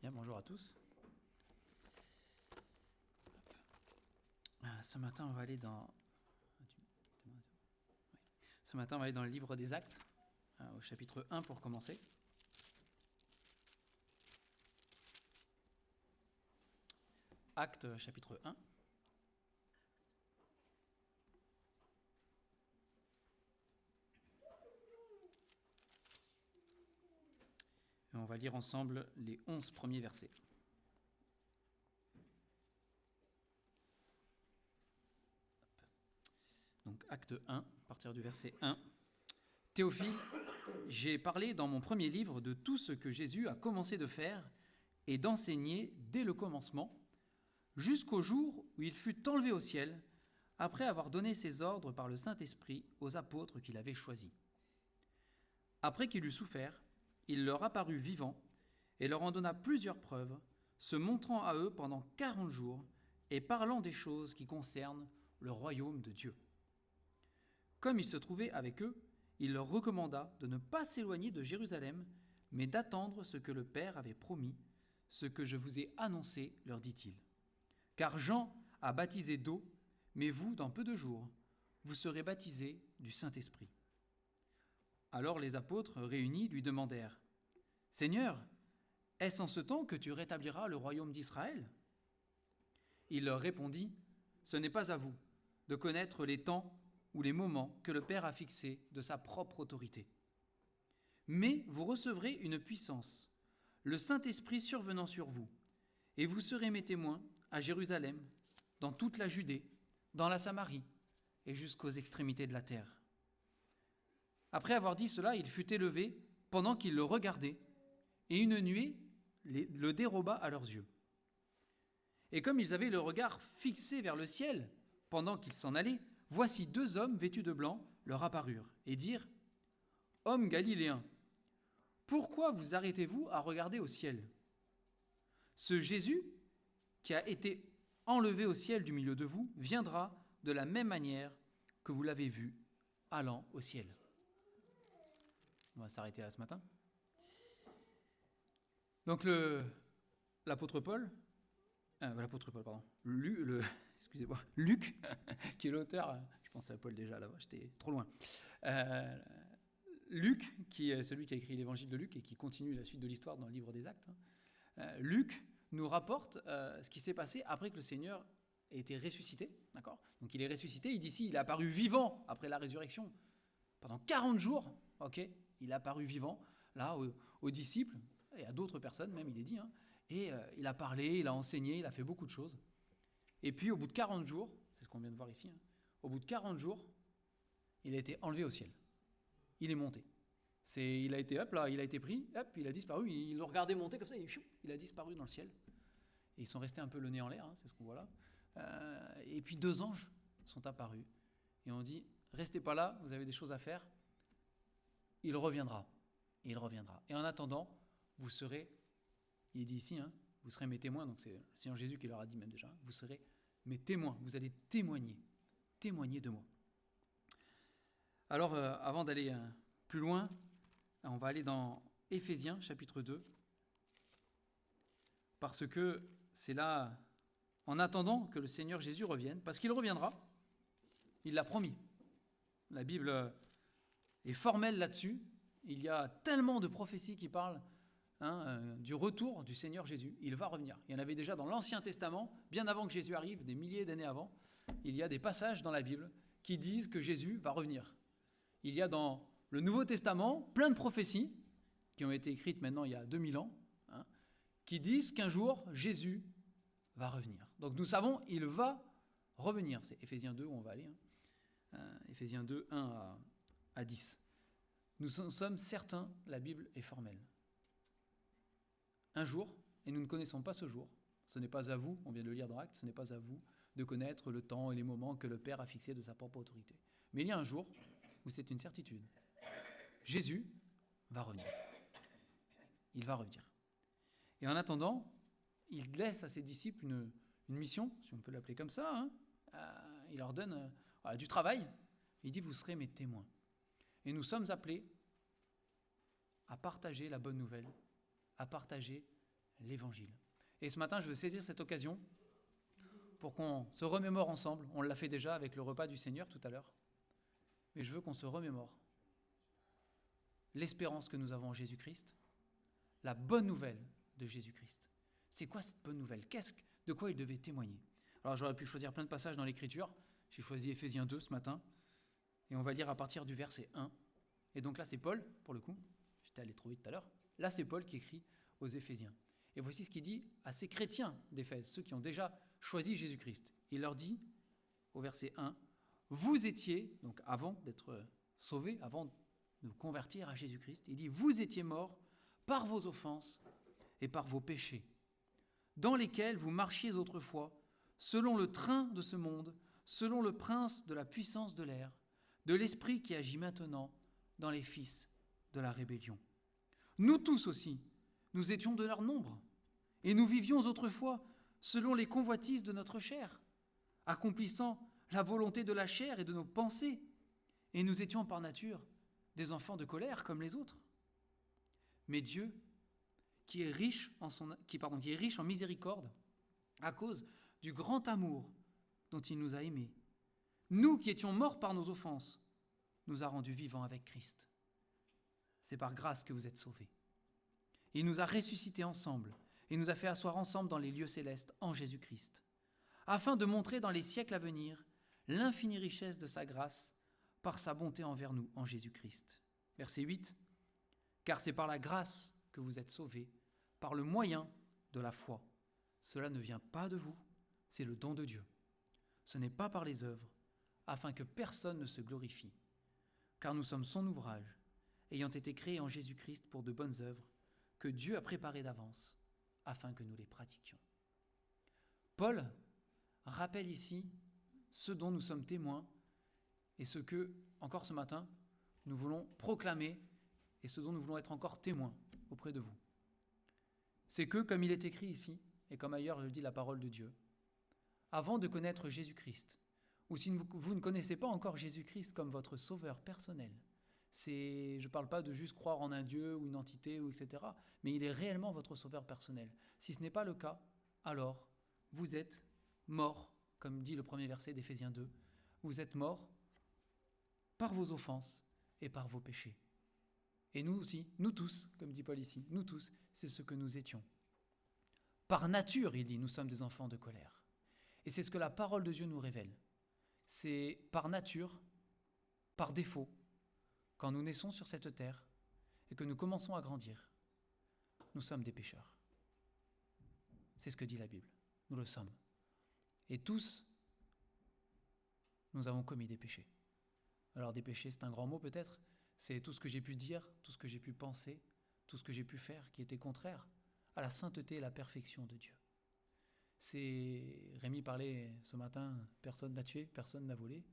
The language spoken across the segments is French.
Bien, bonjour à tous. Ce matin, on va aller dans... Ce matin, on va aller dans le livre des Actes, au chapitre 1 pour commencer. Actes, chapitre 1. Et on va lire ensemble les 11 premiers versets. Donc, acte 1, à partir du verset 1. Théophile, j'ai parlé dans mon premier livre de tout ce que Jésus a commencé de faire et d'enseigner dès le commencement, jusqu'au jour où il fut enlevé au ciel, après avoir donné ses ordres par le Saint-Esprit aux apôtres qu'il avait choisis. Après qu'il eut souffert, il leur apparut vivant et leur en donna plusieurs preuves, se montrant à eux pendant 40 jours et parlant des choses qui concernent le royaume de Dieu. Comme il se trouvait avec eux, il leur recommanda de ne pas s'éloigner de Jérusalem, mais d'attendre ce que le Père avait promis, ce que je vous ai annoncé, leur dit-il. Car Jean a baptisé d'eau, mais vous, dans peu de jours, vous serez baptisés du Saint-Esprit. Alors les apôtres réunis lui demandèrent : « Seigneur, est-ce en ce temps que tu rétabliras le royaume d'Israël ?» Il leur répondit : « Ce n'est pas à vous de connaître les temps ou les moments que le Père a fixés de sa propre autorité. Mais vous recevrez une puissance, le Saint-Esprit survenant sur vous, et vous serez mes témoins à Jérusalem, dans toute la Judée, dans la Samarie et jusqu'aux extrémités de la terre. » Après avoir dit cela, il fut élevé pendant qu'ils le regardaient, et une nuée le déroba à leurs yeux. Et comme ils avaient le regard fixé vers le ciel pendant qu'ils s'en allaient, voici 2 hommes vêtus de blanc leur apparurent et dirent : « Hommes galiléens, pourquoi vous arrêtez-vous à regarder au ciel ? Ce Jésus, qui a été enlevé au ciel du milieu de vous, viendra de la même manière que vous l'avez vu allant au ciel. » On va s'arrêter là ce matin. Donc l'apôtre Paul, Luc, qui est l'auteur, je pensais à Paul déjà là-bas, j'étais trop loin. Luc, qui est celui qui a écrit l'évangile de Luc et qui continue la suite de l'histoire dans le livre des Actes, Luc nous rapporte ce qui s'est passé après que le Seigneur ait été ressuscité. D'accord ? Donc il est ressuscité, il dit ici, il est apparu vivant après la résurrection. Pendant 40 jours, il est apparu vivant là aux disciples, et à d'autres personnes même, il est dit, et il a parlé, il a enseigné, il a fait beaucoup de choses. Et puis au bout de 40 jours, c'est ce qu'on vient de voir ici, au bout de 40 jours, il a été enlevé au ciel. Il est monté. Il a été pris, il a disparu, il le regardait monter comme ça, et il a disparu dans le ciel. Et ils sont restés un peu le nez en l'air, c'est ce qu'on voit là. Et puis 2 anges sont apparus, et on dit : restez pas là, vous avez des choses à faire, il reviendra. Et il reviendra. Et en attendant, vous serez, il est dit ici, vous serez mes témoins, donc c'est le Seigneur Jésus qui leur a dit même déjà, vous serez mes témoins, vous allez témoigner de moi. Alors, avant d'aller plus loin, on va aller dans Éphésiens, chapitre 2, parce que c'est là, en attendant que le Seigneur Jésus revienne, parce qu'il reviendra, il l'a promis. La Bible est formelle là-dessus, il y a tellement de prophéties qui parlent du retour du Seigneur Jésus. Il va revenir. Il y en avait déjà dans l'Ancien Testament, bien avant que Jésus arrive, des milliers d'années avant. Il y a des passages dans la Bible qui disent que Jésus va revenir. Il y a dans le Nouveau Testament plein de prophéties qui ont été écrites maintenant il y a 2000 ans, qui disent qu'un jour, Jésus va revenir. Donc nous savons, il va revenir. C'est Éphésiens 2 où on va aller. Éphésiens 2, 1 à 10. Nous sommes certains, la Bible est formelle. Un jour, et nous ne connaissons pas ce jour, ce n'est pas à vous, on vient de le lire dans Actes, ce n'est pas à vous de connaître le temps et les moments que le Père a fixés de sa propre autorité. Mais il y a un jour où c'est une certitude. Jésus va revenir. Il va revenir. Et en attendant, il laisse à ses disciples une mission, si on peut l'appeler comme ça. Il leur donne du travail. Il dit : vous serez mes témoins. Et nous sommes appelés à partager la bonne nouvelle, à partager l'Évangile. Et ce matin, je veux saisir cette occasion pour qu'on se remémore ensemble. On l'a fait déjà avec le repas du Seigneur tout à l'heure. Mais je veux qu'on se remémore l'espérance que nous avons en Jésus-Christ, la bonne nouvelle de Jésus-Christ. C'est quoi cette bonne nouvelle? De quoi il devait témoigner? Alors j'aurais pu choisir plein de passages dans l'Écriture. J'ai choisi Éphésiens 2 ce matin. Et on va lire à partir du verset 1. Et donc là, c'est Paul, pour le coup. J'étais allé trop vite tout à l'heure. Là, c'est Paul qui écrit aux Éphésiens. Et voici ce qu'il dit à ces chrétiens d'Éphèse, ceux qui ont déjà choisi Jésus-Christ. Il leur dit, au verset 1, « Vous étiez, donc avant d'être sauvés, avant de vous convertir à Jésus-Christ, il dit, « Vous étiez morts par vos offenses et par vos péchés, dans lesquels vous marchiez autrefois, selon le train de ce monde, selon le prince de la puissance de l'air, de l'esprit qui agit maintenant dans les fils de la rébellion. Nous tous aussi, nous étions de leur nombre, et nous vivions autrefois selon les convoitises de notre chair, accomplissant la volonté de la chair et de nos pensées, et nous étions par nature des enfants de colère comme les autres. Mais Dieu, qui est riche en miséricorde, à cause du grand amour dont il nous a aimés, nous qui étions morts par nos offenses, nous a rendus vivants avec Christ. C'est par grâce que vous êtes sauvés. Il nous a ressuscités ensemble et nous a fait asseoir ensemble dans les lieux célestes en Jésus-Christ, afin de montrer dans les siècles à venir l'infinie richesse de sa grâce par sa bonté envers nous en Jésus-Christ. Verset 8. Car c'est par la grâce que vous êtes sauvés, par le moyen de la foi. Cela ne vient pas de vous, c'est le don de Dieu. Ce n'est pas par les œuvres, afin que personne ne se glorifie. Car nous sommes son ouvrage, ayant été créés en Jésus-Christ pour de bonnes œuvres, que Dieu a préparées d'avance, afin que nous les pratiquions. Paul rappelle ici ce dont nous sommes témoins et ce que, encore ce matin, nous voulons proclamer et ce dont nous voulons être encore témoins auprès de vous. C'est que, comme il est écrit ici, et comme ailleurs le dit la parole de Dieu, avant de connaître Jésus-Christ, ou si vous ne connaissez pas encore Jésus-Christ comme votre sauveur personnel, je ne parle pas de juste croire en un Dieu ou une entité, ou etc., mais il est réellement votre sauveur personnel. Si ce n'est pas le cas, alors vous êtes morts, comme dit le premier verset d'Éphésiens 2, vous êtes morts par vos offenses et par vos péchés. Et nous aussi, nous tous, comme dit Paul ici, nous tous, c'est ce que nous étions. Par nature, il dit, nous sommes des enfants de colère. Et c'est ce que la parole de Dieu nous révèle. C'est par nature, par défaut, quand nous naissons sur cette terre et que nous commençons à grandir, nous sommes des pécheurs. C'est ce que dit la Bible. Nous le sommes. Et tous, nous avons commis des péchés. Alors des péchés, c'est un grand mot peut-être. C'est tout ce que j'ai pu dire, tout ce que j'ai pu penser, tout ce que j'ai pu faire qui était contraire à la sainteté et la perfection de Dieu. Rémi parlait ce matin, personne n'a tué, personne n'a volé.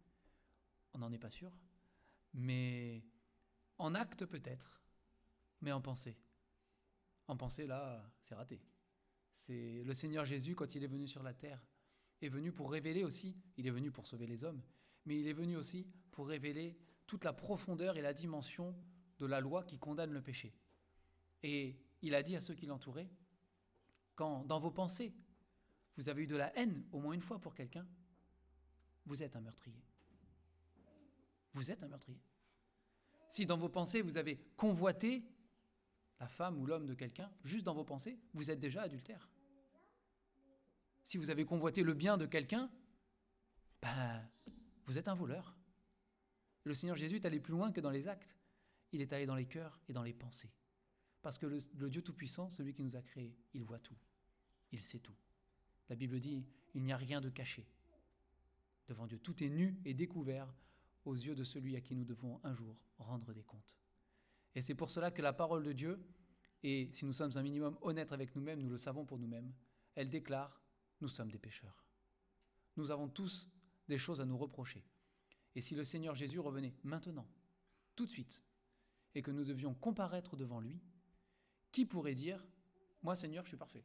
On n'en est pas sûr. Mais en acte peut-être, mais en pensée. En pensée, là, c'est raté. C'est le Seigneur Jésus, quand il est venu sur la terre, est venu pour révéler aussi, il est venu pour sauver les hommes, mais il est venu aussi pour révéler toute la profondeur et la dimension de la loi qui condamne le péché. Et il a dit à ceux qui l'entouraient, quand dans vos pensées, vous avez eu de la haine au moins une fois pour quelqu'un, vous êtes un meurtrier. Vous êtes un meurtrier. Si dans vos pensées, vous avez convoité la femme ou l'homme de quelqu'un, juste dans vos pensées, vous êtes déjà adultère. Si vous avez convoité le bien de quelqu'un, vous êtes un voleur. Le Seigneur Jésus est allé plus loin que dans les actes. Il est allé dans les cœurs et dans les pensées. Parce que le Dieu Tout-Puissant, celui qui nous a créés, il voit tout. Il sait tout. La Bible dit, il n'y a rien de caché. Devant Dieu, tout est nu et découvert aux yeux de celui à qui nous devons un jour rendre des comptes. Et c'est pour cela que la parole de Dieu, et si nous sommes un minimum honnêtes avec nous-mêmes, nous le savons pour nous-mêmes, elle déclare, nous sommes des pécheurs. Nous avons tous des choses à nous reprocher. Et si le Seigneur Jésus revenait maintenant, tout de suite, et que nous devions comparaître devant lui, qui pourrait dire, moi Seigneur, je suis parfait.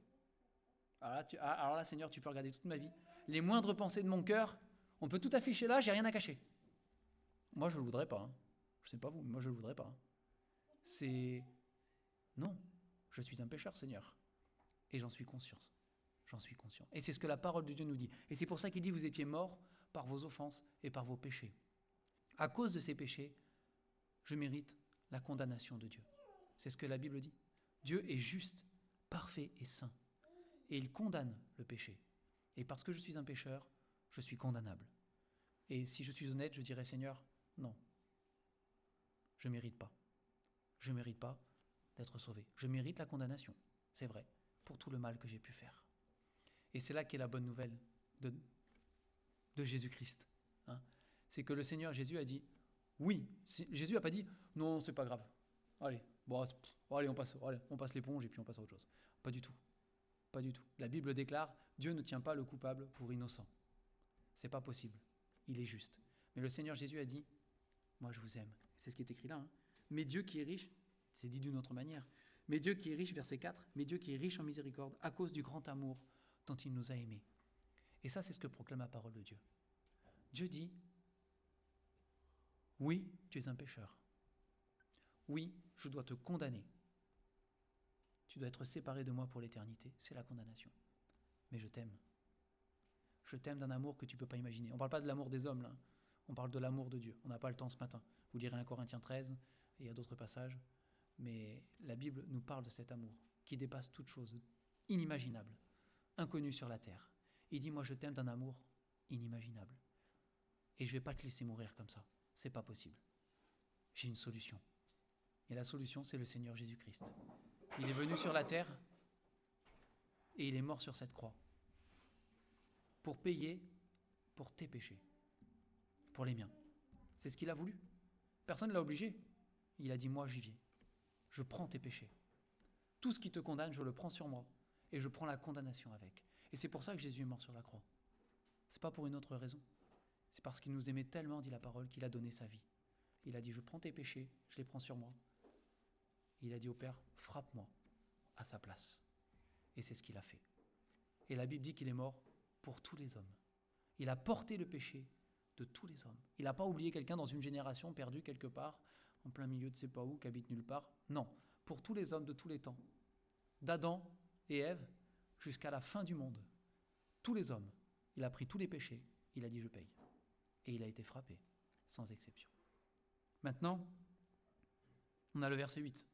Alors là, Seigneur, tu peux regarder toute ma vie. Les moindres pensées de mon cœur, on peut tout afficher là, j'ai rien à cacher. Moi, je ne le voudrais pas. Je ne sais pas vous, mais moi, je ne le voudrais pas. Non, je suis un pécheur, Seigneur. Et j'en suis conscient. J'en suis conscient. Et c'est ce que la parole de Dieu nous dit. Et c'est pour ça qu'il dit, vous étiez morts par vos offenses et par vos péchés. À cause de ces péchés, je mérite la condamnation de Dieu. C'est ce que la Bible dit. Dieu est juste, parfait et saint. Et il condamne le péché. Et parce que je suis un pécheur, je suis condamnable. Et si je suis honnête, je dirais, Seigneur, non. Je ne mérite pas. Je ne mérite pas d'être sauvé. Je mérite la condamnation, c'est vrai, pour tout le mal que j'ai pu faire. Et c'est là qu'est la bonne nouvelle de Jésus-Christ. Hein. C'est que le Seigneur Jésus a dit, oui, Jésus n'a pas dit, non, c'est pas grave. Allez, bon, allez, on passe l'éponge et puis on passe à autre chose. Pas du tout. Pas du tout. La Bible déclare, Dieu ne tient pas le coupable pour innocent. C'est pas possible. Il est juste. Mais le Seigneur Jésus a dit, moi je vous aime. C'est ce qui est écrit là. Hein. Mais Dieu qui est riche, c'est dit d'une autre manière. Mais Dieu qui est riche, verset 4, mais Dieu qui est riche en miséricorde à cause du grand amour dont il nous a aimés. Et ça, c'est ce que proclame la parole de Dieu. Dieu dit, oui, tu es un pécheur. Oui, je dois te condamner. Tu dois être séparé de moi pour l'éternité. C'est la condamnation. Mais je t'aime. Je t'aime d'un amour que tu ne peux pas imaginer. On ne parle pas de l'amour des hommes, là. On parle de l'amour de Dieu. On n'a pas le temps ce matin. Vous lirez 1 Corinthiens 13, et il y a d'autres passages. Mais la Bible nous parle de cet amour qui dépasse toute chose inimaginable, inconnue sur la terre. Il dit, moi je t'aime d'un amour inimaginable. Et je ne vais pas te laisser mourir comme ça. C'est pas possible. J'ai une solution. Et la solution, c'est le Seigneur Jésus-Christ. Il est venu sur la terre et il est mort sur cette croix pour payer pour tes péchés, pour les miens. C'est ce qu'il a voulu. Personne ne l'a obligé. Il a dit, moi j'y viens. Je prends tes péchés. Tout ce qui te condamne, je le prends sur moi et je prends la condamnation avec. Et c'est pour ça que Jésus est mort sur la croix. C'est pas pour une autre raison. C'est parce qu'il nous aimait tellement, dit la parole, qu'il a donné sa vie. Il a dit, je prends tes péchés, je les prends sur moi. Il a dit au Père, frappe-moi à sa place. Et c'est ce qu'il a fait. Et la Bible dit qu'il est mort pour tous les hommes. Il a porté le péché de tous les hommes. Il n'a pas oublié quelqu'un dans une génération perdue quelque part, en plein milieu de je ne sais pas où, qui habite nulle part. Non, pour tous les hommes de tous les temps. D'Adam et Ève jusqu'à la fin du monde. Tous les hommes. Il a pris tous les péchés. Il a dit, je paye. Et il a été frappé, sans exception. Maintenant, on a le verset 8.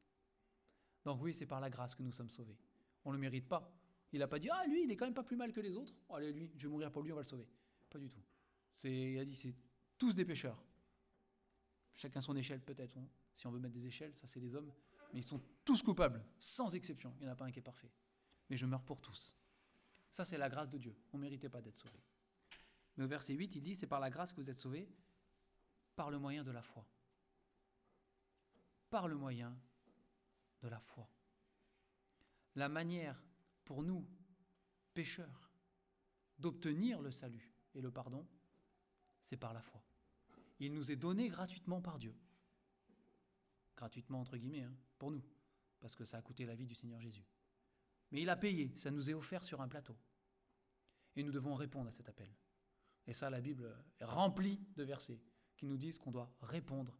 Donc oui, c'est par la grâce que nous sommes sauvés. On ne le mérite pas. Il n'a pas dit, lui, il est quand même pas plus mal que les autres. Allez, lui, je vais mourir pour lui, on va le sauver. Pas du tout. Il a dit, c'est tous des pécheurs. Chacun son échelle peut-être. Hein. Si on veut mettre des échelles, ça c'est les hommes. Mais ils sont tous coupables, sans exception. Il n'y en a pas un qui est parfait. Mais je meurs pour tous. Ça, c'est la grâce de Dieu. On ne méritait pas d'être sauvé. Mais au verset 8, il dit, c'est par la grâce que vous êtes sauvés, par le moyen de la foi. Par le moyen de la foi. La manière pour nous, pécheurs, d'obtenir le salut et le pardon, c'est par la foi. Il nous est donné gratuitement par Dieu. Gratuitement entre guillemets, hein, pour nous, parce que ça a coûté la vie du Seigneur Jésus. Mais il a payé, ça nous est offert sur un plateau. Et nous devons répondre à cet appel. Et ça, la Bible est remplie de versets qui nous disent qu'on doit répondre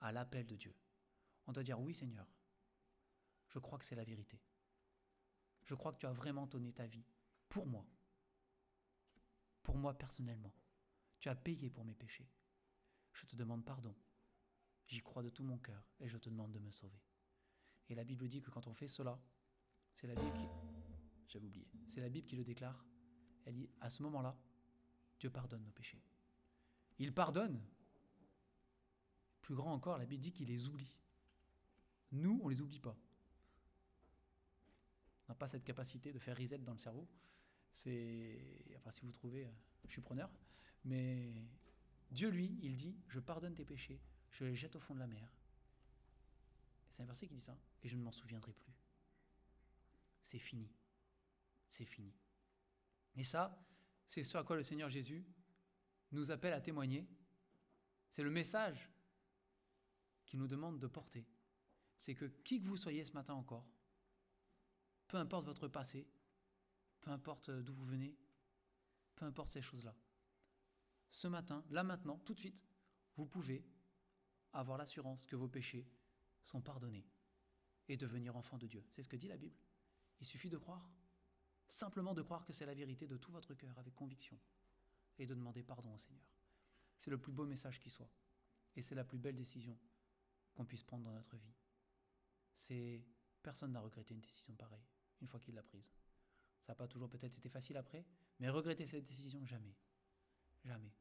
à l'appel de Dieu. On doit dire, oui Seigneur, je crois que c'est la vérité. Je crois que tu as vraiment donné ta vie pour moi personnellement. Tu as payé pour mes péchés. Je te demande pardon. J'y crois de tout mon cœur et je te demande de me sauver. Et la Bible dit que quand on fait cela, c'est la Bible j'avais oublié, c'est la Bible qui le déclare. Elle dit, à ce moment-là, Dieu pardonne nos péchés. Il pardonne. Plus grand encore, la Bible dit qu'il les oublie. Nous, on ne les oublie pas. On n'a pas cette capacité de faire reset dans le cerveau. Enfin, si vous trouvez, je suis preneur. Mais Dieu, lui, il dit, je pardonne tes péchés, je les jette au fond de la mer. Et c'est un verset qui dit ça. Et je ne m'en souviendrai plus. C'est fini. C'est fini. Et ça, c'est ce à quoi le Seigneur Jésus nous appelle à témoigner. C'est le message qu'il nous demande de porter. C'est que qui que vous soyez ce matin encore, peu importe votre passé, peu importe d'où vous venez, peu importe ces choses-là, ce matin, là maintenant, tout de suite, vous pouvez avoir l'assurance que vos péchés sont pardonnés et devenir enfant de Dieu. C'est ce que dit la Bible. Il suffit de croire. Simplement de croire que c'est la vérité de tout votre cœur, avec conviction, et de demander pardon au Seigneur. C'est le plus beau message qui soit. Et c'est la plus belle décision qu'on puisse prendre dans notre vie. Personne n'a regretté une décision pareille, une fois qu'il l'a prise. Ça n'a pas toujours peut-être été facile après, mais regretter cette décision, jamais. Jamais.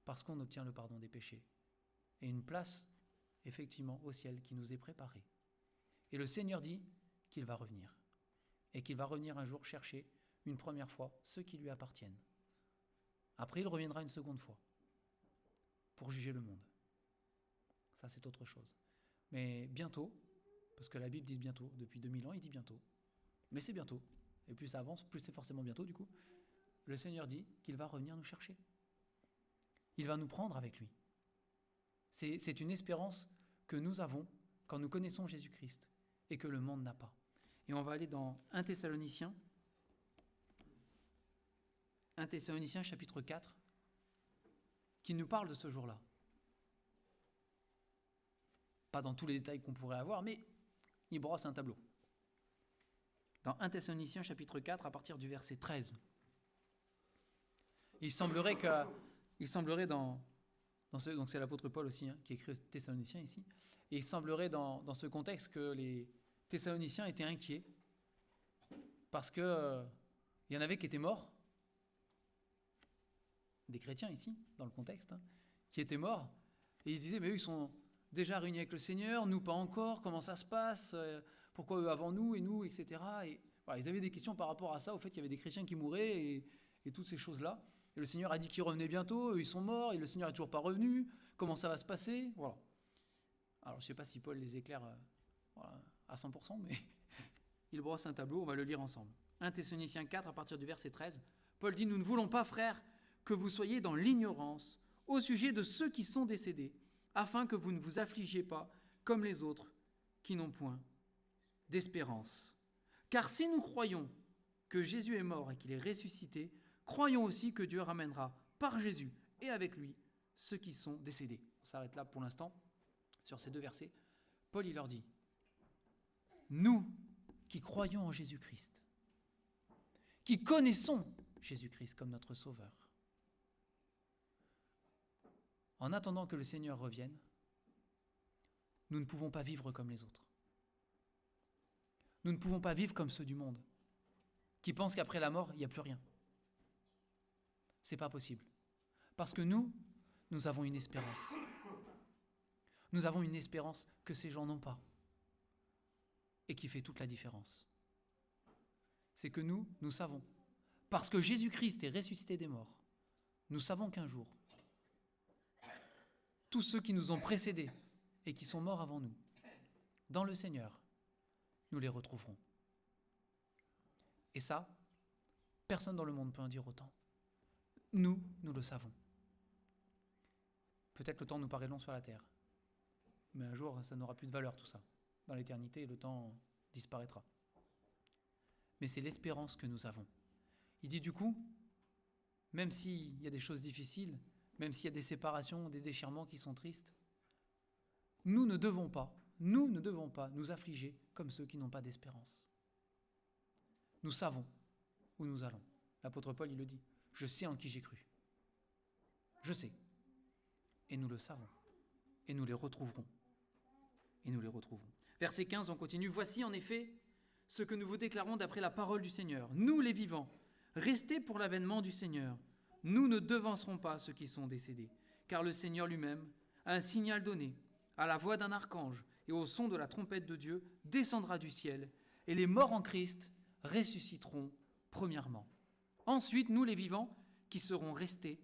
Parce qu'on obtient le pardon des péchés. Et une place, effectivement, au ciel qui nous est préparée. Et le Seigneur dit qu'il va revenir. Et qu'il va revenir un jour chercher, une première fois, ceux qui lui appartiennent. Après, il reviendra une seconde fois pour juger le monde. Ça, c'est autre chose. Mais bientôt, parce que la Bible dit bientôt, depuis 2000 ans, il dit bientôt. Mais c'est bientôt. Et plus ça avance, plus c'est forcément bientôt, du coup. Le Seigneur dit qu'il va revenir nous chercher. Il va nous prendre avec lui. C'est une espérance que nous avons quand nous connaissons Jésus-Christ et que le monde n'a pas. Et on va aller dans 1 Thessaloniciens chapitre 4, qui nous parle de ce jour-là. Pas dans tous les détails qu'on pourrait avoir, mais il brosse un tableau. Dans 1 Thessaloniciens chapitre 4, à partir du verset 13. Il semblerait donc c'est l'apôtre Paul aussi qui écrit aux Thessaloniciens ici, et il semblerait dans ce contexte que les Thessaloniciens étaient inquiets parce que il y en avait qui étaient morts, des chrétiens ici, dans le contexte, qui étaient morts, et ils se disaient, mais eux, ils sont déjà réunis avec le Seigneur, nous pas encore, comment ça se passe, pourquoi eux avant nous, et nous, etc. Et voilà, ils avaient des questions par rapport à ça, au fait qu'il y avait des chrétiens qui mouraient, et toutes ces choses-là. Et le Seigneur a dit qu'il revenait bientôt, eux, ils sont morts, et le Seigneur n'est toujours pas revenu, comment ça va se passer, voilà. Alors, je ne sais pas si Paul les éclaire à 100%, mais il brosse un tableau, on va le lire ensemble. 1 Thessaloniciens 4, à partir du verset 13, Paul dit « Nous ne voulons pas, frères, que vous soyez dans l'ignorance au sujet de ceux qui sont décédés, afin que vous ne vous affligiez pas comme les autres qui n'ont point d'espérance. Car si nous croyons que Jésus est mort et qu'il est ressuscité, croyons aussi que Dieu ramènera par Jésus et avec lui ceux qui sont décédés. » On s'arrête là pour l'instant sur ces deux versets. Paul, il leur dit, nous qui croyons en Jésus-Christ, qui connaissons Jésus-Christ comme notre Sauveur, en attendant que le Seigneur revienne, nous ne pouvons pas vivre comme les autres. Nous ne pouvons pas vivre comme ceux du monde, qui pensent qu'après la mort, il n'y a plus rien. C'est pas possible. Parce que nous avons une espérance. Nous avons une espérance que ces gens n'ont pas. Et qui fait toute la différence. C'est que nous savons. Parce que Jésus-Christ est ressuscité des morts, nous savons qu'un jour, tous ceux qui nous ont précédés et qui sont morts avant nous, dans le Seigneur, nous les retrouverons. Et ça, personne dans le monde peut en dire autant. Nous le savons. Peut-être le temps nous paraît long sur la terre, mais un jour, ça n'aura plus de valeur tout ça. Dans l'éternité, le temps disparaîtra. Mais c'est l'espérance que nous avons. Il dit du coup, même s'il y a des choses difficiles, même s'il y a des séparations, des déchirements qui sont tristes, nous ne devons pas nous affliger comme ceux qui n'ont pas d'espérance. Nous savons où nous allons. L'apôtre Paul, il le dit, je sais en qui j'ai cru. Je sais. Et nous le savons. Et nous les retrouverons. Verset 15, on continue. Voici en effet ce que nous vous déclarons d'après la parole du Seigneur. Nous les vivants, restez pour l'avènement du Seigneur. Nous ne devancerons pas ceux qui sont décédés, car le Seigneur lui-même a un signal donné, à la voix d'un archange et au son de la trompette de Dieu, descendra du ciel, et les morts en Christ ressusciteront premièrement. Ensuite, nous les vivants, qui serons restés,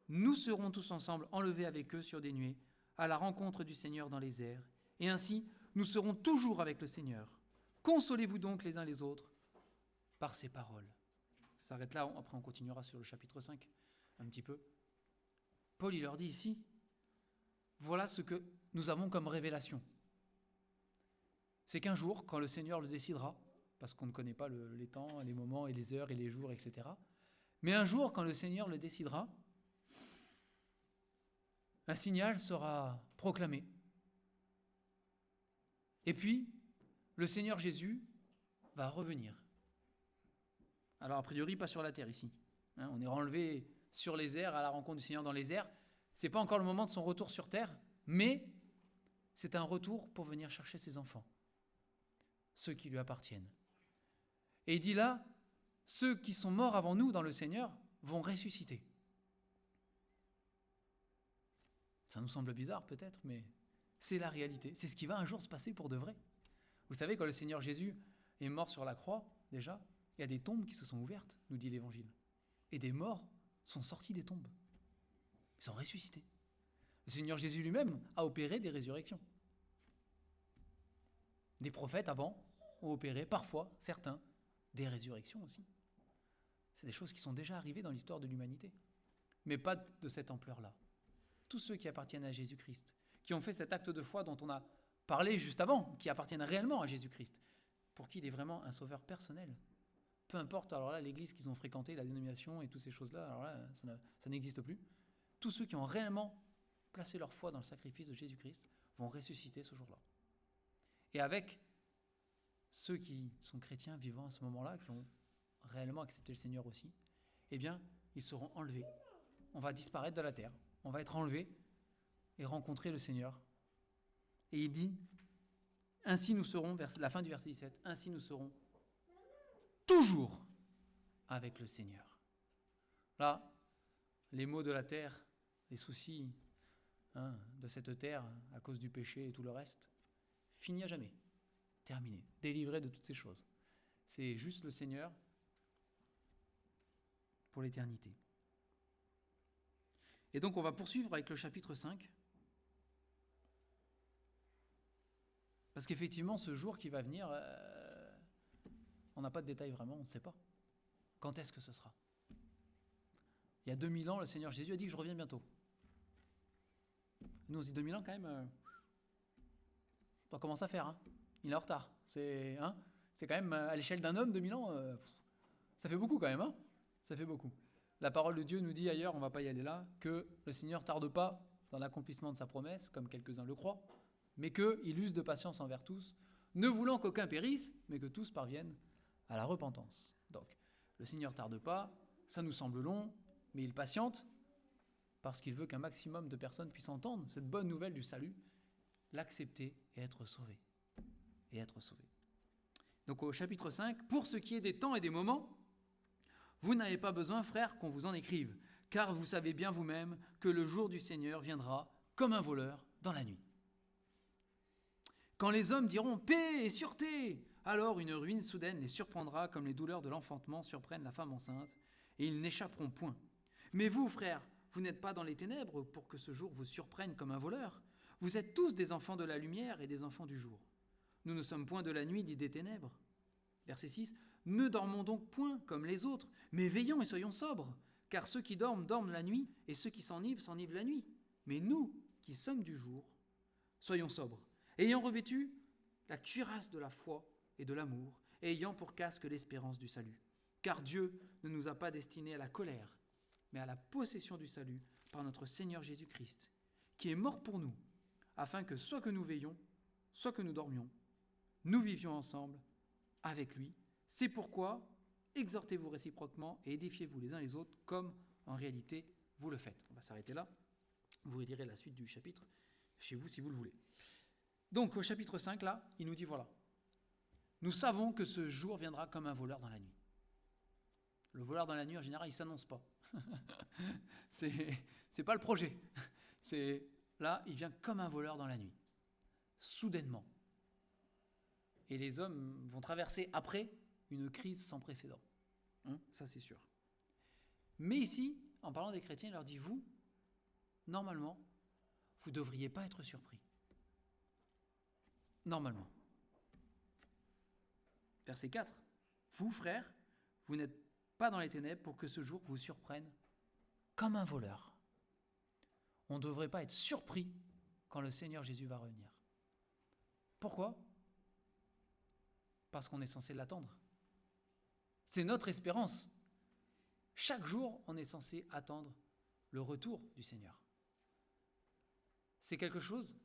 nous serons tous ensemble enlevés avec eux sur des nuées, à la rencontre du Seigneur dans les airs, et ainsi, nous serons toujours avec le Seigneur. Consolez-vous donc les uns les autres par ces paroles. Ça s'arrête là, après on continuera sur le chapitre 5, un petit peu. Paul, il leur dit ici, voilà ce que nous avons comme révélation. C'est qu'un jour, quand le Seigneur le décidera, parce qu'on ne connaît pas les temps, les moments et les heures et les jours, etc. Mais un jour, quand le Seigneur le décidera, un signal sera proclamé. Et puis, le Seigneur Jésus va revenir. Alors a priori, pas sur la terre ici. Hein, on est enlevé sur les airs, à la rencontre du Seigneur dans les airs. Ce n'est pas encore le moment de son retour sur terre, mais c'est un retour pour venir chercher ses enfants, ceux qui lui appartiennent. Et il dit là, ceux qui sont morts avant nous dans le Seigneur vont ressusciter. Ça nous semble bizarre peut-être, mais c'est la réalité. C'est ce qui va un jour se passer pour de vrai. Vous savez, quand le Seigneur Jésus est mort sur la croix, déjà, il y a des tombes qui se sont ouvertes, nous dit l'Évangile. Et des morts sont sortis des tombes. Ils sont ressuscités. Le Seigneur Jésus lui-même a opéré des résurrections. Des prophètes avant ont opéré parfois, certains, des résurrections aussi. C'est des choses qui sont déjà arrivées dans l'histoire de l'humanité, mais pas de cette ampleur-là. Tous ceux qui appartiennent à Jésus-Christ, qui ont fait cet acte de foi dont on a parlé juste avant, qui appartiennent réellement à Jésus-Christ, pour qui il est vraiment un sauveur personnel. Peu importe, alors là, l'église qu'ils ont fréquentée, la dénomination et toutes ces choses-là, alors là, ça n'existe plus. Tous ceux qui ont réellement placé leur foi dans le sacrifice de Jésus-Christ vont ressusciter ce jour-là. Et avec ceux qui sont chrétiens vivant à ce moment-là, qui ont réellement accepté le Seigneur aussi, eh bien, ils seront enlevés. On va disparaître de la terre. On va être enlevés et rencontrer le Seigneur. Et il dit, ainsi nous serons, vers la fin du verset 17, ainsi nous serons toujours avec le Seigneur. Là, les maux de la terre, les soucis de cette terre à cause du péché et tout le reste, fini à jamais, terminé, délivré de toutes ces choses. C'est juste le Seigneur pour l'éternité. Et donc on va poursuivre avec le chapitre 5. Parce qu'effectivement, ce jour qui va venir, on n'a pas de détails vraiment, on ne sait pas. Quand est-ce que ce sera ? Il y a 2000 ans, le Seigneur Jésus a dit que je reviens bientôt. Nous, on se dit 2000 ans quand même, on commence à faire. Hein. Il est en retard. C'est quand même, à l'échelle d'un homme, 2000 ans, ça fait beaucoup quand même. Hein, ça fait beaucoup. La parole de Dieu nous dit ailleurs, on ne va pas y aller là, que le Seigneur ne tarde pas dans l'accomplissement de sa promesse, comme quelques-uns le croient, mais qu'il use de patience envers tous, ne voulant qu'aucun périsse, mais que tous parviennent à la repentance. Donc, le Seigneur ne tarde pas, ça nous semble long, mais il patiente, parce qu'il veut qu'un maximum de personnes puissent entendre cette bonne nouvelle du salut, l'accepter et être sauvés. Donc au chapitre 5, pour ce qui est des temps et des moments, vous n'avez pas besoin, frères, qu'on vous en écrive, car vous savez bien vous-même que le jour du Seigneur viendra comme un voleur dans la nuit. Quand les hommes diront « paix et sûreté », alors une ruine soudaine les surprendra comme les douleurs de l'enfantement surprennent la femme enceinte, et ils n'échapperont point. Mais vous, frères, vous n'êtes pas dans les ténèbres pour que ce jour vous surprenne comme un voleur. Vous êtes tous des enfants de la lumière et des enfants du jour. Nous ne sommes point de la nuit ni des ténèbres. Verset 6. Ne dormons donc point comme les autres, mais veillons et soyons sobres, car ceux qui dorment, dorment la nuit, et ceux qui s'enivrent, s'enivrent la nuit. Mais nous, qui sommes du jour, soyons sobres, ayant revêtu la cuirasse de la foi et de l'amour, et ayant pour casque l'espérance du salut. Car Dieu ne nous a pas destinés à la colère, mais à la possession du salut par notre Seigneur Jésus-Christ, qui est mort pour nous, afin que soit que nous veillions, soit que nous dormions, nous vivions ensemble avec lui. C'est pourquoi exhortez-vous réciproquement et édifiez-vous les uns les autres, comme en réalité vous le faites. On va s'arrêter là. Vous lirez la suite du chapitre chez vous si vous le voulez. Donc au chapitre 5, là, il nous dit voilà. Nous savons que ce jour viendra comme un voleur dans la nuit. Le voleur dans la nuit, en général, il ne s'annonce pas. C'est pas le projet. Là, il vient comme un voleur dans la nuit. Soudainement. Et les hommes vont traverser après une crise sans précédent. Ça, c'est sûr. Mais ici, en parlant des chrétiens, il leur dit, vous, normalement, vous ne devriez pas être surpris. Normalement. Verset 4. Vous, frères, vous n'êtes pas dans les ténèbres pour que ce jour vous surprenne comme un voleur. On ne devrait pas être surpris quand le Seigneur Jésus va revenir. Pourquoi ? Parce qu'on est censé l'attendre. C'est notre espérance. Chaque jour, on est censé attendre le retour du Seigneur. C'est quelque chose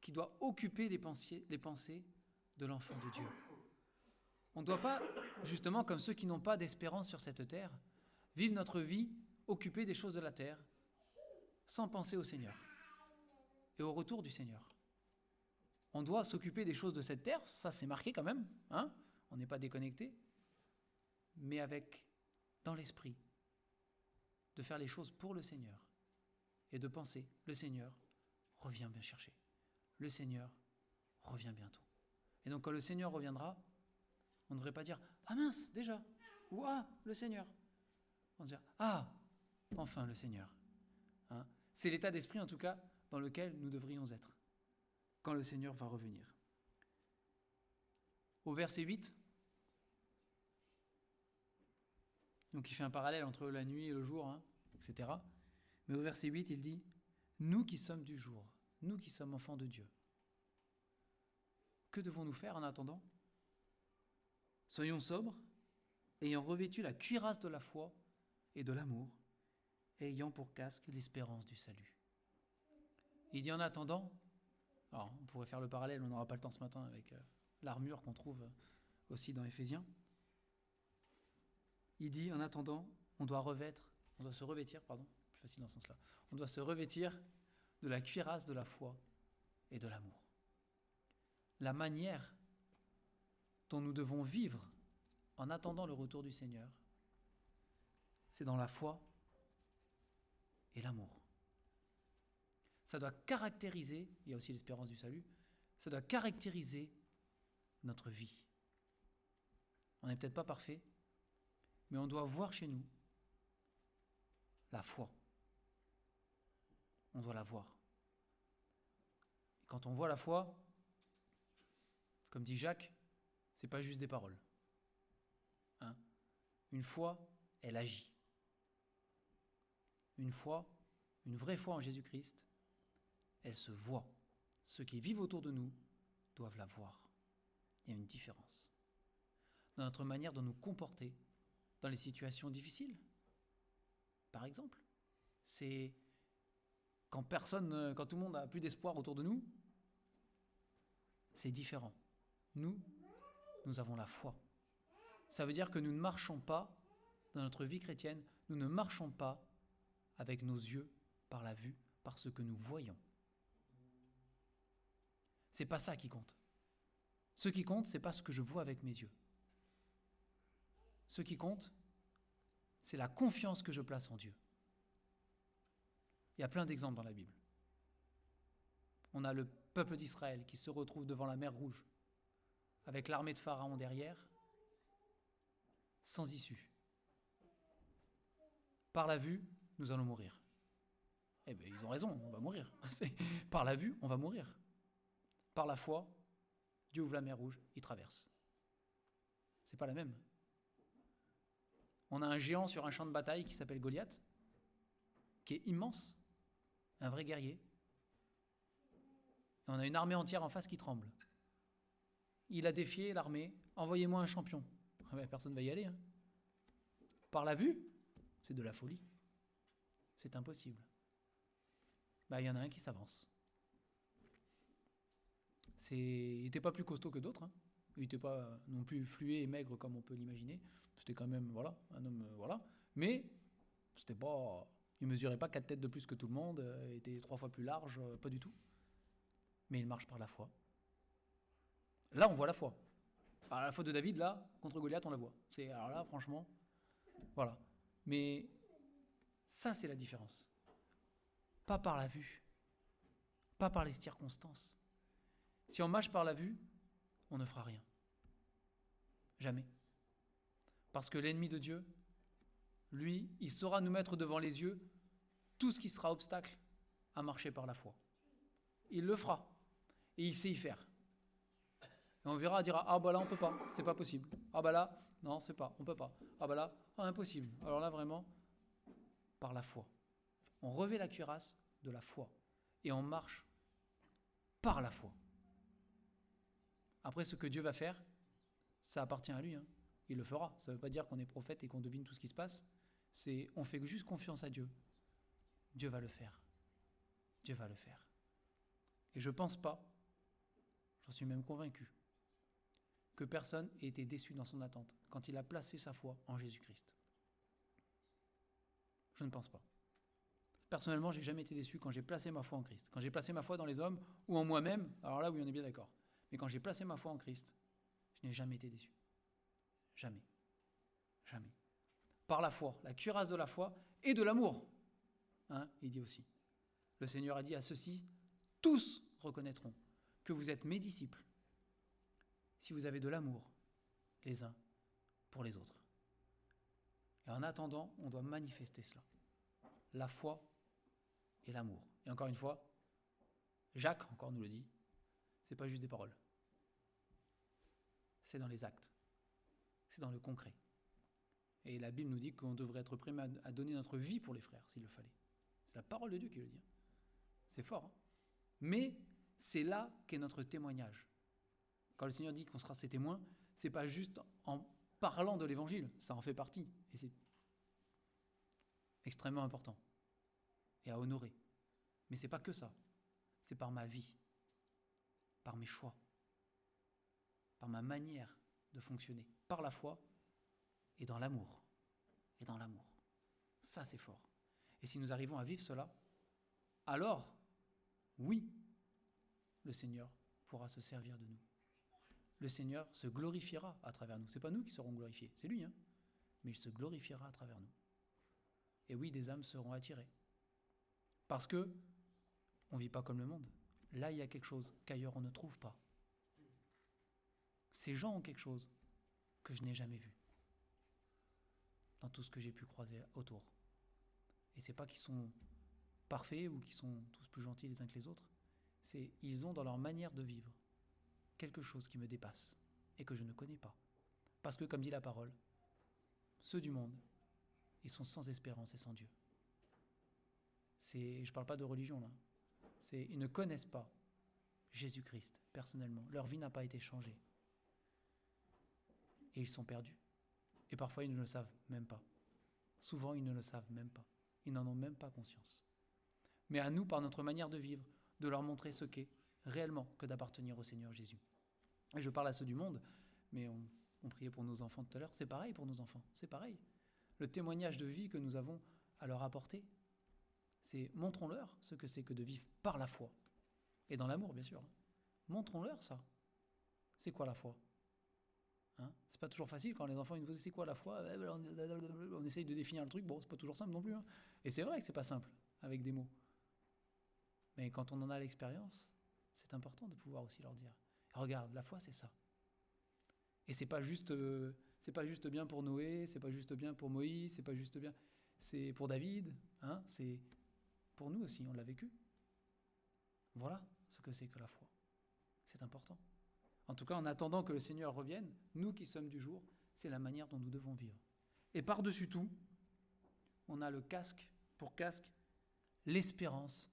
qui doit occuper les pensées de l'enfant de Dieu. On ne doit pas, justement, comme ceux qui n'ont pas d'espérance sur cette terre, vivre notre vie occupée des choses de la terre, sans penser au Seigneur et au retour du Seigneur. On doit s'occuper des choses de cette terre, ça c'est marqué quand même, hein, on n'est pas déconnecté, mais avec, dans l'esprit, de faire les choses pour le Seigneur et de penser, le Seigneur revient bien chercher, le Seigneur revient bientôt. Et donc quand le Seigneur reviendra, on ne devrait pas dire « Ah mince, déjà !» ou « Ah, le Seigneur !» On se dire « Ah, enfin le Seigneur !» Hein. C'est l'état d'esprit en tout cas dans lequel nous devrions être quand le Seigneur va revenir. Au verset 8, donc il fait un parallèle entre la nuit et le jour, hein, etc. Mais au verset 8, il dit « Nous qui sommes du jour, nous qui sommes enfants de Dieu, que devons-nous faire en attendant ? Soyons sobres, ayant revêtu la cuirasse de la foi et de l'amour, et ayant pour casque l'espérance du salut. » Il dit en attendant, alors on pourrait faire le parallèle, on n'aura pas le temps ce matin avec l'armure qu'on trouve aussi dans Éphésiens. Il dit en attendant, on doit se revêtir, plus facile dans ce sens-là, on doit se revêtir de la cuirasse de la foi et de l'amour. La manière dont nous devons vivre en attendant le retour du Seigneur, c'est dans la foi et l'amour. Ça doit caractériser, il y a aussi l'espérance du salut, ça doit caractériser notre vie. On n'est peut-être pas parfait, mais on doit voir chez nous la foi. On doit la voir. Et quand on voit la foi, comme dit Jacques, c'est pas juste des paroles. Hein? Une foi, elle agit. Une foi, une vraie foi en Jésus-Christ, elle se voit. Ceux qui vivent autour de nous doivent la voir. Il y a une différence dans notre manière de nous comporter dans les situations difficiles. Par exemple, c'est quand tout le monde n'a plus d'espoir autour de nous, c'est différent. Nous avons la foi. Ça veut dire que nous ne marchons pas, dans notre vie chrétienne, nous ne marchons pas avec nos yeux, par la vue, par ce que nous voyons. C'est pas ça qui compte. Ce qui compte, c'est pas ce que je vois avec mes yeux. Ce qui compte, c'est la confiance que je place en Dieu. Il y a plein d'exemples dans la Bible. On a le peuple d'Israël qui se retrouve devant la mer Rouge, avec l'armée de Pharaon derrière, sans issue. Par la vue, nous allons mourir. Eh bien, ils ont raison, on va mourir. Par la vue, on va mourir. Par la foi, Dieu ouvre la mer Rouge, il traverse. C'est pas la même. On a un géant sur un champ de bataille qui s'appelle Goliath, qui est immense, un vrai guerrier. Et on a une armée entière en face qui tremble. Il a défié l'armée, envoyez-moi un champion. Personne ne va y aller. Hein. Par la vue, c'est de la folie. C'est impossible. Il y en a un qui s'avance. Il n'était pas plus costaud que d'autres. Hein. Il n'était pas non plus fluet et maigre comme on peut l'imaginer. C'était quand même un homme. Mais c'était pas, il ne mesurait pas 4 têtes de plus que tout le monde, était 3 fois plus large, pas du tout. Mais il marche par la foi. Là, on voit la foi. Alors, la foi de David, là, contre Goliath, on la voit. Alors là, franchement, voilà. Mais ça, c'est la différence. Pas par la vue, pas par les circonstances. Si on marche par la vue, on ne fera rien. Jamais. Parce que l'ennemi de Dieu, lui, il saura nous mettre devant les yeux tout ce qui sera obstacle à marcher par la foi. Il le fera. Et il sait y faire. Et on verra, dira, ah bah là on peut pas, c'est pas possible. Ah bah là, non c'est pas, on peut pas. Ah bah là, impossible. Alors là vraiment, par la foi. On revêt la cuirasse de la foi. Et on marche par la foi. Après ce que Dieu va faire, ça appartient à lui. Hein. Il le fera. Ça ne veut pas dire qu'on est prophète et qu'on devine tout ce qui se passe. On fait juste confiance à Dieu. Dieu va le faire. Dieu va le faire. Et je ne pense pas, j'en suis même convaincu, que personne ait été déçu dans son attente quand il a placé sa foi en Jésus-Christ. Je ne pense pas. Personnellement, j'ai jamais été déçu quand j'ai placé ma foi en Christ. Quand j'ai placé ma foi dans les hommes ou en moi-même, alors là, oui, on est bien d'accord. Mais quand j'ai placé ma foi en Christ, je n'ai jamais été déçu. Jamais. Jamais. Par la foi, la cuirasse de la foi et de l'amour. Il dit aussi. Le Seigneur a dit à ceux-ci, tous reconnaîtront que vous êtes mes disciples si vous avez de l'amour les uns pour les autres. Et en attendant, on doit manifester cela. La foi et l'amour. Et encore une fois, Jacques encore nous le dit, c'est pas juste des paroles. C'est dans les actes. C'est dans le concret. Et la Bible nous dit qu'on devrait être prêt à donner notre vie pour les frères, s'il le fallait. C'est la parole de Dieu qui le dit. C'est fort. Hein, mais c'est là qu'est notre témoignage. Quand le Seigneur dit qu'on sera ses témoins, c'est pas juste en parlant de l'évangile, ça en fait partie. Et c'est extrêmement important. Et à honorer. Mais c'est pas que ça. C'est par ma vie, par mes choix, par ma manière de fonctionner, par la foi et dans l'amour. Et dans l'amour. Ça, c'est fort. Et si nous arrivons à vivre cela, alors, oui, le Seigneur pourra se servir de nous. Le Seigneur se glorifiera à travers nous. Ce n'est pas nous qui serons glorifiés, c'est lui, mais il se glorifiera à travers nous. Et oui, des âmes seront attirées. Parce que on ne vit pas comme le monde. Là, il y a quelque chose qu'ailleurs on ne trouve pas. Ces gens ont quelque chose que je n'ai jamais vu dans tout ce que j'ai pu croiser autour. Et c'est pas qu'ils sont parfaits ou qu'ils sont tous plus gentils les uns que les autres. C'est ils ont dans leur manière de vivre quelque chose qui me dépasse et que je ne connais pas. Parce que, comme dit la parole, ceux du monde, ils sont sans espérance et sans Dieu. Je ne parle pas de religion là. Ils ne connaissent pas Jésus-Christ personnellement. Leur vie n'a pas été changée. Et ils sont perdus. Et parfois, ils ne le savent même pas. Souvent, ils ne le savent même pas. Ils n'en ont même pas conscience. Mais à nous, par notre manière de vivre, de leur montrer ce qu'est réellement que d'appartenir au Seigneur Jésus. Et je parle à ceux du monde, mais on priait pour nos enfants tout à l'heure. C'est pareil pour nos enfants. C'est pareil. Le témoignage de vie que nous avons à leur apporter, c'est montrons-leur ce que c'est que de vivre par la foi. Et dans l'amour, bien sûr. Montrons-leur ça. C'est quoi la foi ? C'est pas toujours facile quand les enfants ils nous disent c'est quoi la foi ? On essaye de définir le truc, bon, c'est pas toujours simple non plus. Et c'est vrai que c'est pas simple avec des mots. Mais quand on en a l'expérience, c'est important de pouvoir aussi leur dire regarde, la foi c'est ça. Et c'est pas juste bien pour Noé, c'est pas juste bien pour Moïse, c'est pas juste bien, c'est pour David, c'est pour nous aussi, on l'a vécu. Voilà ce que c'est que la foi. C'est important. En tout cas, en attendant que le Seigneur revienne, nous qui sommes du jour, c'est la manière dont nous devons vivre. Et par-dessus tout, on a pour casque, l'espérance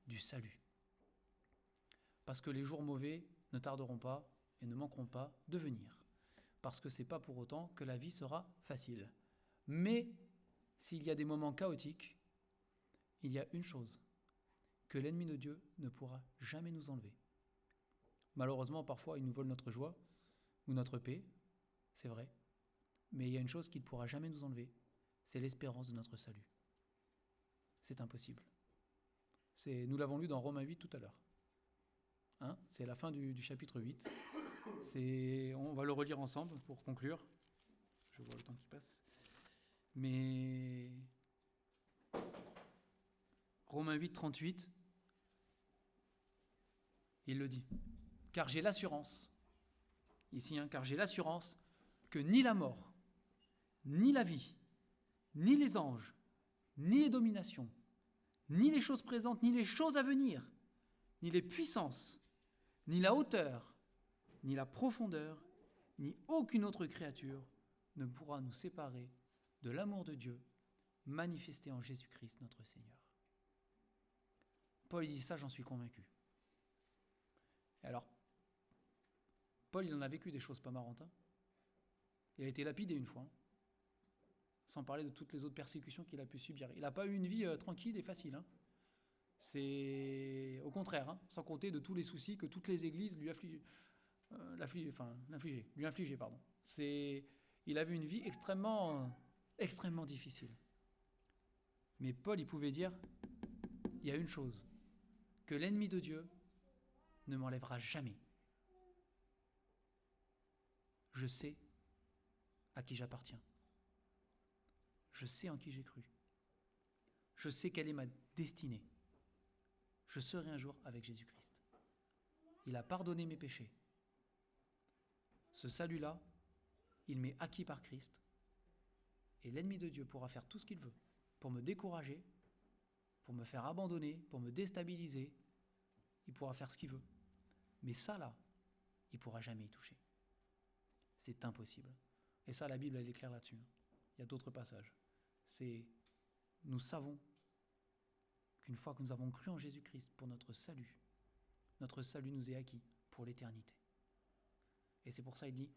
du salut. Parce que les jours mauvais ne tarderont pas et ne manqueront pas de venir. Parce que ce n'est pas pour autant que la vie sera facile. Mais s'il y a des moments chaotiques, il y a une chose que l'ennemi de Dieu ne pourra jamais nous enlever. Malheureusement, parfois, il nous vole notre joie ou notre paix, c'est vrai. Mais il y a une chose qu'il ne pourra jamais nous enlever, c'est l'espérance de notre salut. C'est impossible. Nous l'avons lu dans Romains 8 tout à l'heure. C'est la fin du chapitre 8. On va le relire ensemble pour conclure. Je vois le temps qui passe. Mais Romains 8, 38, il le dit. Car j'ai l'assurance, car j'ai l'assurance que ni la mort, ni la vie, ni les anges, ni les dominations, ni les choses présentes, ni les choses à venir, ni les puissances, ni la hauteur, ni la profondeur, ni aucune autre créature ne pourra nous séparer de l'amour de Dieu manifesté en Jésus-Christ notre Seigneur. Paul dit ça, j'en suis convaincu. Et alors, Paul, il en a vécu des choses pas marrantes. Il a été lapidé une fois, sans parler de toutes les autres persécutions qu'il a pu subir. Il n'a pas eu une vie tranquille et facile. C'est au contraire, sans compter de tous les soucis que toutes les églises lui affligent. lui infliger, pardon. Il avait une vie extrêmement difficile. Mais Paul, il pouvait dire, il y a une chose, que l'ennemi de Dieu ne m'enlèvera jamais. Je sais à qui j'appartiens. Je sais en qui j'ai cru. Je sais quelle est ma destinée. Je serai un jour avec Jésus-Christ. Il a pardonné mes péchés. Ce salut-là, il m'est acquis par Christ. Et l'ennemi de Dieu pourra faire tout ce qu'il veut pour me décourager, pour me faire abandonner, pour me déstabiliser. Il pourra faire ce qu'il veut. Mais ça, là, il ne pourra jamais y toucher. C'est impossible. Et ça, la Bible, elle est claire là-dessus. Il y a d'autres passages. Nous savons qu'une fois que nous avons cru en Jésus-Christ pour notre salut nous est acquis pour l'éternité. Et c'est pour ça qu'il dit,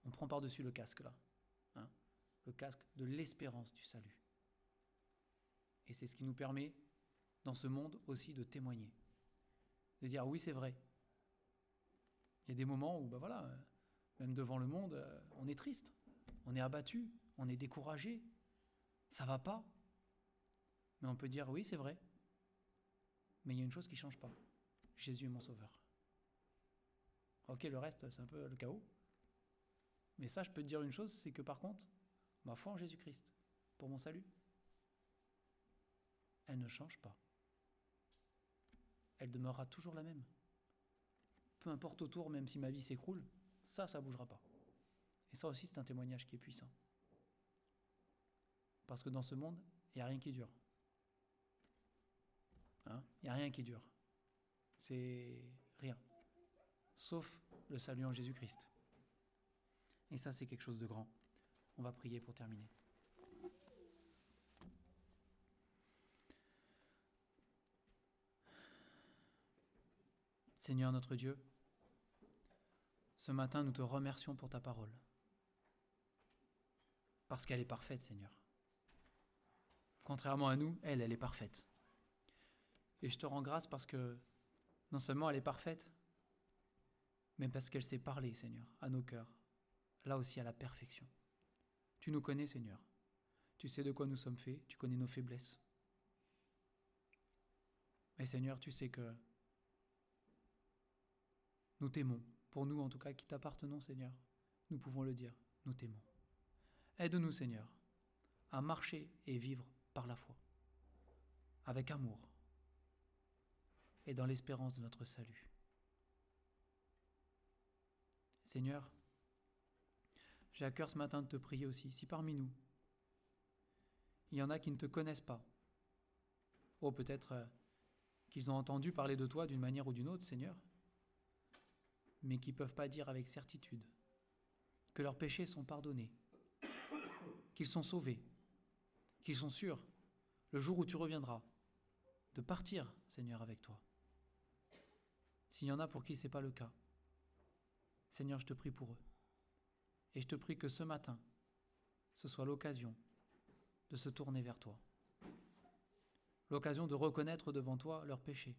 on prend par-dessus le casque là, le casque de l'espérance du salut. Et c'est ce qui nous permet, dans ce monde aussi, de témoigner. De dire, oui, c'est vrai. Il y a des moments où, même devant le monde, on est triste, on est abattu, on est découragé, ça va pas. Mais on peut dire, oui, c'est vrai. Mais il y a une chose qui ne change pas. Jésus est mon sauveur. Ok, le reste, c'est un peu le chaos. Mais ça, je peux te dire une chose, c'est que par contre, ma foi en Jésus-Christ, pour mon salut, elle ne change pas. Elle demeurera toujours la même. Peu importe autour, même si ma vie s'écroule, ça ne bougera pas. Et ça aussi, c'est un témoignage qui est puissant. Parce que dans ce monde, il n'y a rien qui dure. Il n'y a rien qui dure. C'est rien. Sauf le salut en Jésus-Christ. Et ça, c'est quelque chose de grand. On va prier pour terminer. Seigneur notre Dieu, ce matin, nous te remercions pour ta parole. Parce qu'elle est parfaite, Seigneur. Contrairement à nous, elle est parfaite. Et je te rends grâce parce que non seulement elle est parfaite, mais parce qu'elle sait parler, Seigneur, à nos cœurs, là aussi à la perfection. Tu nous connais, Seigneur. Tu sais de quoi nous sommes faits, tu connais nos faiblesses. Mais Seigneur, tu sais que nous t'aimons. Pour nous, en tout cas, qui t'appartenons, Seigneur, nous pouvons le dire, nous t'aimons. Aide-nous, Seigneur, à marcher et vivre par la foi, avec amour et dans l'espérance de notre salut. Seigneur, j'ai à cœur ce matin de te prier aussi, si parmi nous, il y en a qui ne te connaissent pas, ou peut-être qu'ils ont entendu parler de toi d'une manière ou d'une autre, Seigneur, mais qui ne peuvent pas dire avec certitude que leurs péchés sont pardonnés, qu'ils sont sauvés, qu'ils sont sûrs, le jour où tu reviendras, de partir, Seigneur, avec toi. S'il y en a pour qui ce n'est pas le cas, Seigneur, je te prie pour eux. Et je te prie que ce matin, ce soit l'occasion de se tourner vers toi. L'occasion de reconnaître devant toi leurs péchés.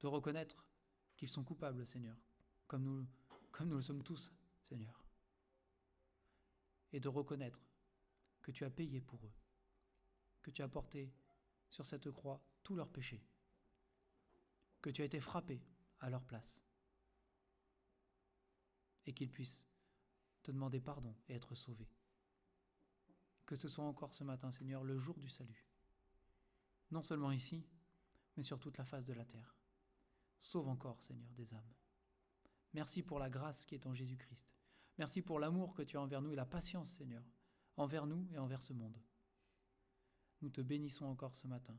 De reconnaître qu'ils sont coupables, Seigneur, comme nous le sommes tous, Seigneur. Et de reconnaître que tu as payé pour eux, que tu as porté sur cette croix tous leurs péchés, que tu as été frappé à leur place, et qu'ils puissent te demander pardon et être sauvés. Que ce soit encore ce matin, Seigneur, le jour du salut, non seulement ici, mais sur toute la face de la terre. Sauve encore, Seigneur, des âmes. Merci pour la grâce qui est en Jésus-Christ. Merci pour l'amour que tu as envers nous et la patience, Seigneur, envers nous et envers ce monde. Nous te bénissons encore ce matin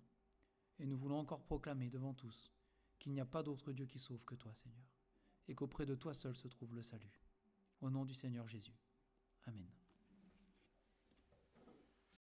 et nous voulons encore proclamer devant tous qu'il n'y a pas d'autre Dieu qui sauve que toi, Seigneur, et qu'auprès de toi seul se trouve le salut. Au nom du Seigneur Jésus. Amen.